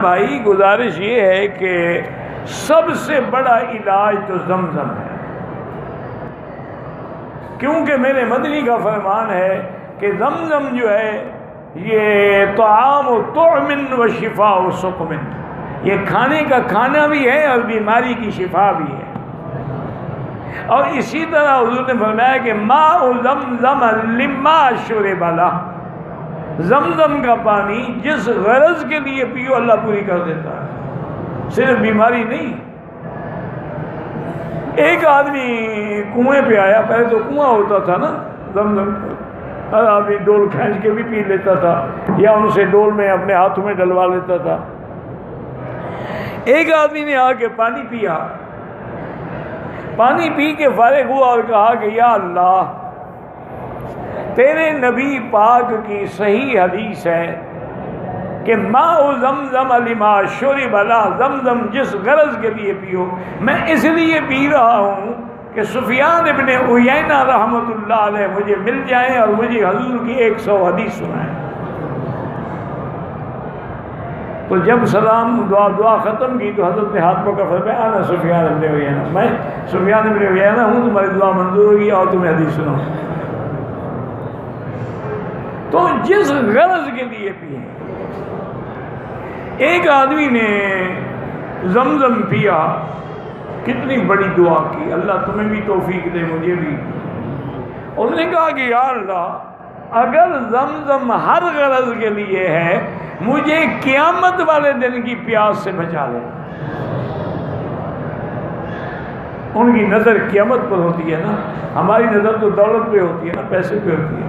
بھائی گزارش یہ ہے کہ سب سے بڑا علاج تو زمزم ہے، کیونکہ میرے مدنی کا فرمان ہے کہ زمزم جو ہے یہ طعام و طعم و شفا و سقم، یہ کھانے کا کھانا بھی ہے اور بیماری کی شفا بھی ہے۔ اور اسی طرح حضور نے فرمایا کہ ماء زمزم لما شرب لہ، زمزم کا پانی جس غرض کے لیے پیو اللہ پوری کر دیتا ہے، صرف بیماری نہیں۔ ایک آدمی کنویں پہ آیا، پہلے تو کنواں ہوتا تھا نا زمزم، ہر آدمی ڈول کھینچ کے بھی پی لیتا تھا یا ان سے ڈول میں اپنے ہاتھوں میں ڈلوا لیتا تھا۔ ایک آدمی نے آ کے پانی پیا، پانی پی کے فارغ ہوا اور کہا کہ یا اللہ، تیرے نبی پاک کی صحیح حدیث ہے کہ ماء زمزم لما شرب لہ، زمزم جس غرض کے لیے پیو، میں اس لیے پی رہا ہوں کہ سفیان ابن عیینہ رحمۃ اللہ علیہ مجھے مل جائیں اور مجھے حضور کی 100 حدیث سنائیں۔ تو جب سلام دعا ختم کی تو حضرت نے ہاتھ پکڑ فرمایا انا سفیان ابن عیینہ، میں سفیان ابن عیینہ ہوں، تمہاری دعا منظور ہوگی اور تمہیں حدیث سناؤں۔ تو جس غرض کے لیے پیے، ایک آدمی نے زمزم پیا، کتنی بڑی دعا کی، اللہ تمہیں بھی توفیق دے مجھے بھی۔ انہوں نے کہا کہ یا اللہ، اگر زمزم ہر غرض کے لیے ہے، مجھے قیامت والے دن کی پیاس سے بچا لے۔ ان کی نظر قیامت پر ہوتی ہے نا، ہماری نظر تو دولت پہ ہوتی ہے نا، پیسے پہ ہوتی ہے۔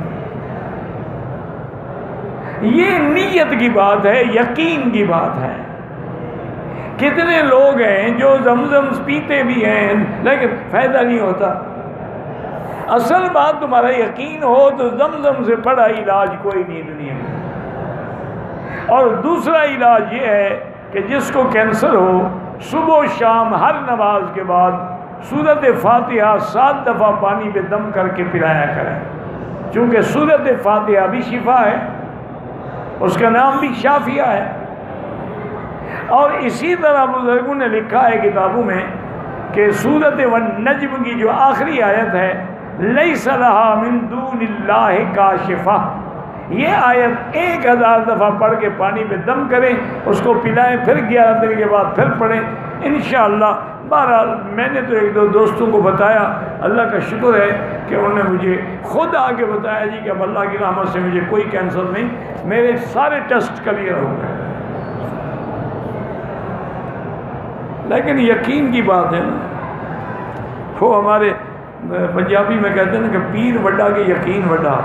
یہ نیت کی بات ہے، یقین کی بات ہے۔ کتنے لوگ ہیں جو زمزم پیتے بھی ہیں لیکن فائدہ نہیں ہوتا۔ اصل بات تمہارا یقین ہو تو زمزم سے بڑا علاج کوئی نہیں دنیا میں۔ اور دوسرا علاج یہ ہے کہ جس کو کینسر ہو، صبح و شام ہر نماز کے بعد سورۃ فاتحہ 7 دفعہ پانی پہ دم کر کے پلایا کریں، چونکہ سورۃ فاتحہ بھی شفا ہے، اس کا نام بھی شافیہ ہے۔ اور اسی طرح بزرگوں نے لکھا ہے کتابوں میں کہ سورۃ والنجم کی جو آخری آیت ہے لیس لہا من دون اللہ کاشفہ، یہ آیت 1000 دفعہ پڑھ کے پانی پہ دم کریں، اس کو پلائیں، پھر 11 دن کے بعد پھر پڑھیں انشاءاللہ۔ بہرحال میں نے تو 1-2 دوستوں کو بتایا، اللہ کا شکر ہے کہ انہوں نے مجھے خود آ کے بتایا جی کہ اب اللہ کی رحمت سے مجھے کوئی کینسر نہیں، میرے سارے ٹیسٹ کلیئر ہو گئے۔ لیکن یقین کی بات ہے نا، وہ ہمارے پنجابی میں کہتے ہیں نا کہ پیر وڈا کے یقین وڈا۔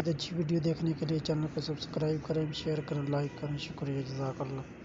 اچھی ویڈیو دیکھنے کے لیے چینل کو سبسکرائب کریں، شیئر کریں، لائک کریں۔ شکریہ، جزاک اللہ۔